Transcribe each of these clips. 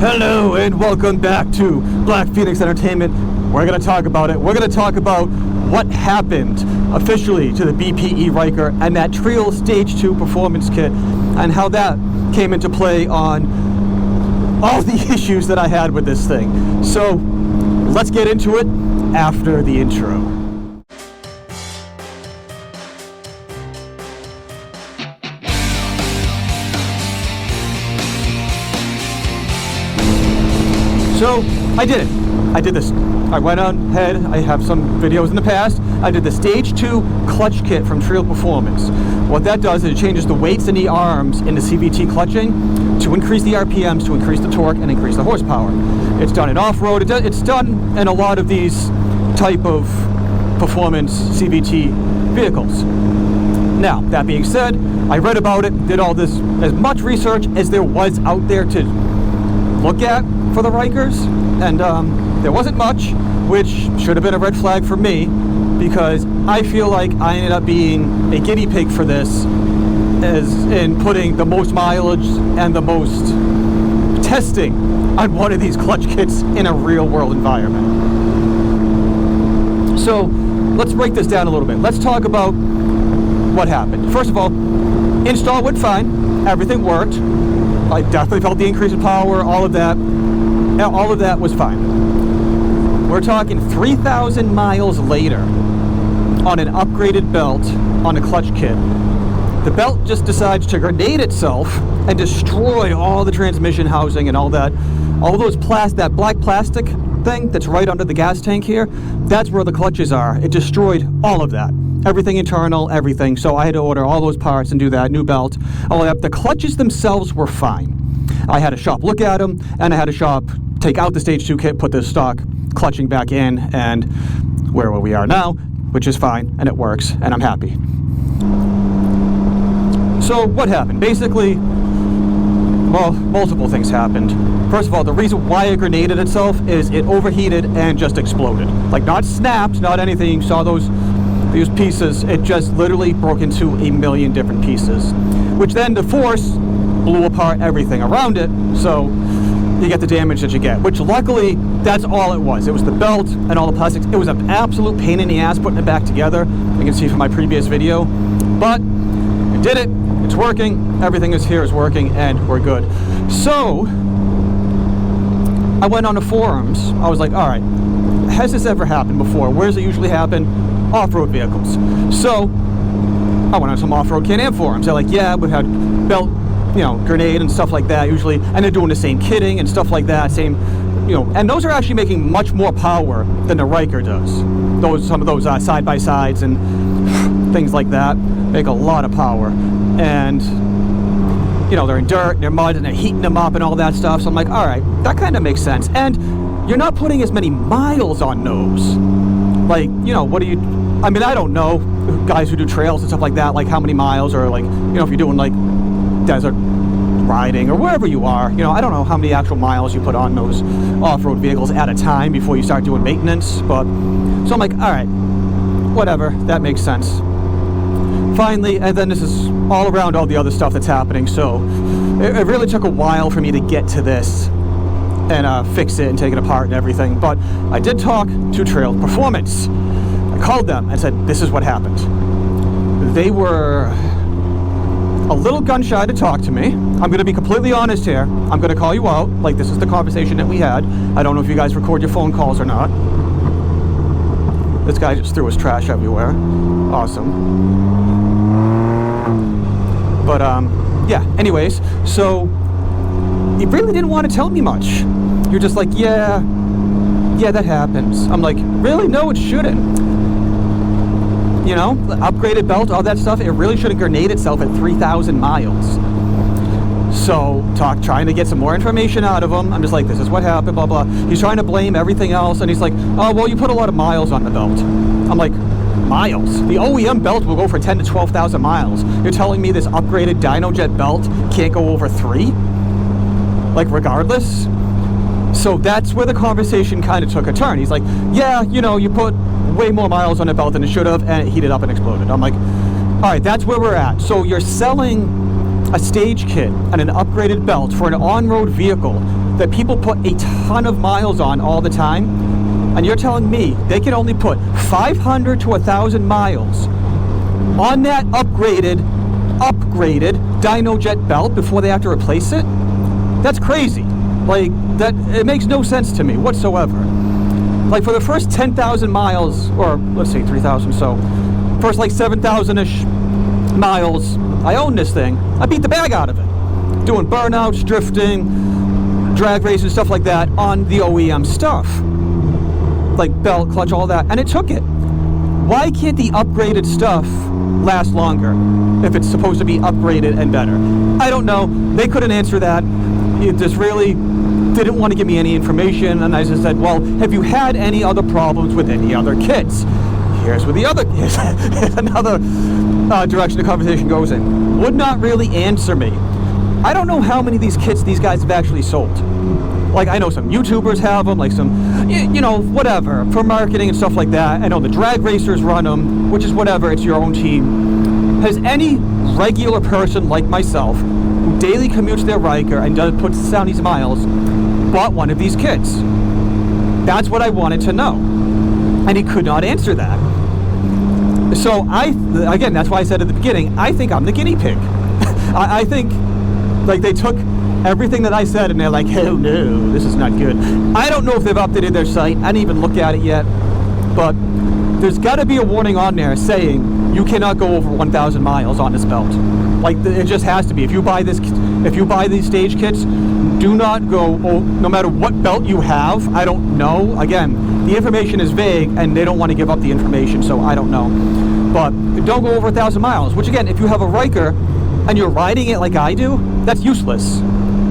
Hello and welcome back to Blackphoenix Entertainment. We're going to talk about it. We're going to talk about what happened officially to the BPE Ryker and that Treal Stage 2 performance kit and how that came into play on all the issues that I had with this thing. So let's get into it after the intro. So, I did it. I did this. I went on ahead. I have some videos in the past. I did the Stage 2 clutch kit from Treal Performance. What that does is it changes the weights in the arms in the CVT clutching to increase the RPMs, to increase the torque, and increase the horsepower. It's done in off-road. It's done in a lot of these type of performance CVT vehicles. Now, that being said, I read about it, did all this, as much research as there was out there to look at for the Rykers, and there wasn't much, which should have been a red flag for me, because I feel like I ended up being a guinea pig for this, as in putting the most mileage and the most testing on one of these clutch kits in a real world environment. So let's break this down a little bit. Let's talk about what happened. First of all, install went fine, everything worked. I definitely felt the increase in power, all of that was fine. We're talking 3,000 miles later on an upgraded belt on a clutch kit. The belt just decides to grenade itself and destroy all the transmission housing and all that. All those that black plastic thing that's right under the gas tank here, that's where the clutches are. It destroyed all of that. Everything internal, everything. So I had to order all those parts and do that, new belt. All that. The clutches themselves were fine. I had a shop look at them, and I had a shop take out the Stage 2 kit, put the stock clutching back in, and where we are now, which is fine, and it works, and I'm happy. So what happened? Basically, well, multiple things happened. First of all, the reason why it grenaded itself is it overheated and just exploded. Like, not snapped, not anything. You saw these pieces. It just literally broke into a million different pieces, which then the force blew apart everything around it, so you get the damage that you get, which luckily, that's all it was. It was the belt and all the plastics. It was an absolute pain in the ass putting it back together. You can see from my previous video, but I did it. It's working. Everything is working, and we're good. So I went on the forums. I was like, all right, has this ever happened before? Where does it usually happen? Off-road vehicles. So I went on some off-road Can Am forums. They're like, yeah, we've had belt, grenade and stuff like that usually, and they're doing the same kitting and stuff like that, and those are actually making much more power than the Ryker does. Some of those side-by-sides and things like that make a lot of power, and they're in dirt, they're mud, and they're heating them up and all that stuff. So I'm like, all right, that kind of makes sense. And you're not putting as many miles on those. Like, what do you, I don't know, guys who do trails and stuff like that, like how many miles, or like, if you're doing like desert riding or wherever you are, I don't know how many actual miles you put on those off-road vehicles at a time before you start doing maintenance. But so I'm like, all right, whatever, that makes sense. Finally, and then this is all around all the other stuff that's happening, so it really took a while for me to get to this and fix it and take it apart and everything. But I did talk to Treal Performance. I called them and said, this is what happened. They were a little gun shy to talk to me. I'm going to be completely honest here. I'm going to call you out. Like, this is the conversation that we had. I don't know if you guys record your phone calls or not. This guy just threw his trash everywhere. Awesome. But, yeah, anyways, so he really didn't want to tell me much. You're just like, yeah, that happens. I'm like, really? No, it shouldn't. The upgraded belt, all that stuff, it really shouldn't grenade itself at 3,000 miles. So, trying to get some more information out of him. I'm just like, this is what happened, blah, blah. He's trying to blame everything else, and he's like, oh, well, you put a lot of miles on the belt. I'm like, miles? The OEM belt will go for 10 to 12,000 miles. You're telling me this upgraded DynoJet belt can't go over 3? Like, regardless? So that's where the conversation kind of took a turn. He's like, yeah, you put way more miles on a belt than it should have, and it heated up and exploded. I'm like, all right, that's where we're at. So you're selling a stage kit and an upgraded belt for an on-road vehicle that people put a ton of miles on all the time, and you're telling me they can only put 500 to 1,000 miles on that upgraded DynoJet belt before they have to replace it? That's crazy. Like, that, it makes no sense to me whatsoever. Like, for the first 10,000 miles, or let's say 3,000, so first like 7,000-ish miles I own this thing, I beat the bag out of it, doing burnouts, drifting, drag races, stuff like that on the OEM stuff, like belt, clutch, all that, and it took it. Why can't the upgraded stuff last longer if it's supposed to be upgraded and better? I don't know. They couldn't answer that. It just really didn't want to give me any information, and I just said, well, have you had any other problems with any other kits? Here's where the other, here's another direction the conversation goes in. Would not really answer me. I don't know how many of these kits these guys have actually sold. Like, I know some YouTubers have them, like some, you know, whatever, for marketing and stuff like that. I know the drag racers run them, which is whatever, it's your own team. Has any regular person like myself, who daily commutes their Ryker and puts down these miles, bought one of these kits? That's what I wanted to know. And he could not answer that. So again, that's why I said at the beginning, I think I'm the guinea pig. I think, like, they took everything that I said and they're like, hell no, this is not good. I don't know if they've updated their site. I didn't even look at it yet. But there's got to be a warning on there saying you cannot go over 1,000 miles on this belt. Like, it just has to be. If you buy these stage kits, do not go, no matter what belt you have. I don't know. Again, the information is vague and they don't want to give up the information, so I don't know. But don't go over 1,000 miles, which again, if you have a Ryker and you're riding it like I do, that's useless.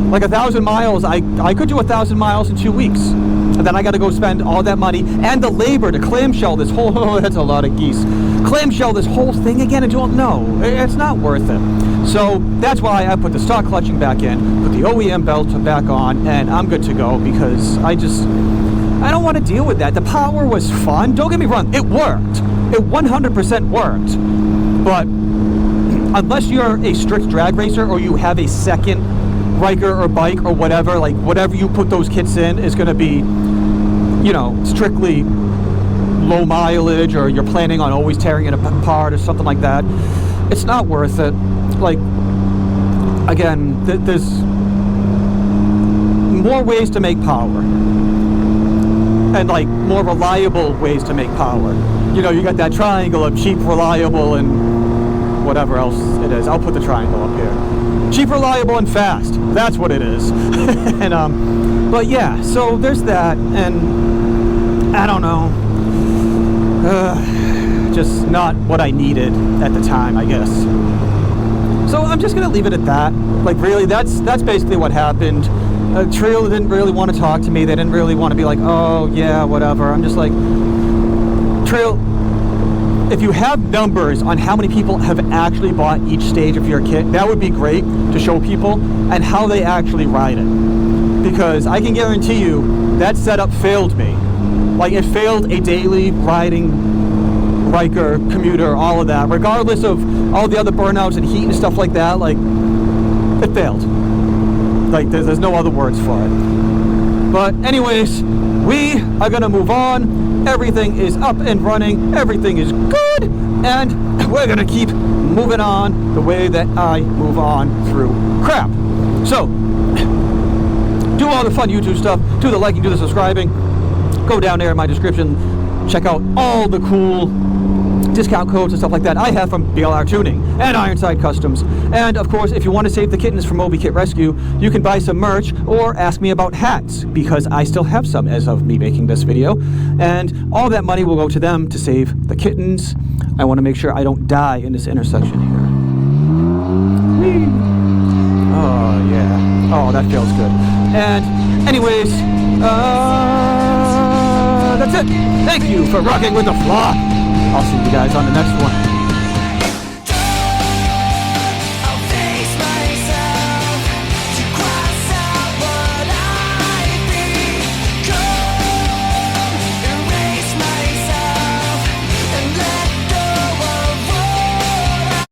Like 1,000 miles, I could do 1,000 miles in 2 weeks. And then I got to go spend all that money and the labor to clamshell this whole, oh, that's a lot of geese. Clamshell this whole thing again and don't know. It's not worth it. So that's why I put the stock clutching back in, put the OEM belt back on, and I'm good to go because I don't want to deal with that. The power was fun. Don't get me wrong. It worked. It 100% worked. But unless you're a strict drag racer or you have a second Ryker or bike or whatever, like whatever you put those kits in is going to be, you know, strictly low mileage, or you're planning on always tearing it apart or something like that, it's not worth it. Like, again, there's more ways to make power, and like more reliable ways to make power. You know, you got that triangle of cheap, reliable, and whatever else it is. I'll put the triangle up here. Cheap, reliable, and fast. That's what it is. And but yeah, so there's that, and I don't know. Just not what I needed at the time, I guess. So I'm just gonna leave it at that. Like, really, that's basically what happened. Treal didn't really want to talk to me. They didn't really want to be like, oh yeah, whatever. I'm just like, Treal, if you have numbers on how many people have actually bought each stage of your kit, that would be great to show people, and how they actually ride it. Because I can guarantee you that setup failed me. Like, it failed a daily riding Ryker, commuter, all of that. Regardless of all the other burnouts and heat and stuff like that, like, it failed. Like, there's no other words for it. But anyways, we are gonna move on. Everything is up and running. Everything is good. And we're gonna keep moving on the way that I move on through crap. So, do all the fun YouTube stuff. Do the liking, do the subscribing. Go down there in my description. Check out all the cool discount codes and stuff like that I have from BLRtuning and Ironside Customs. And of course, if you want to save the kittens from Moby Kit Rescue, you can buy some merch or ask me about hats, because I still have some as of me making this video. And all that money will go to them to save the kittens. I want to make sure I don't die in this intersection here. Whee. Oh yeah. Oh, that feels good. And anyways, that's it. Thank you for rocking with the flock. I'll see you guys on the next one.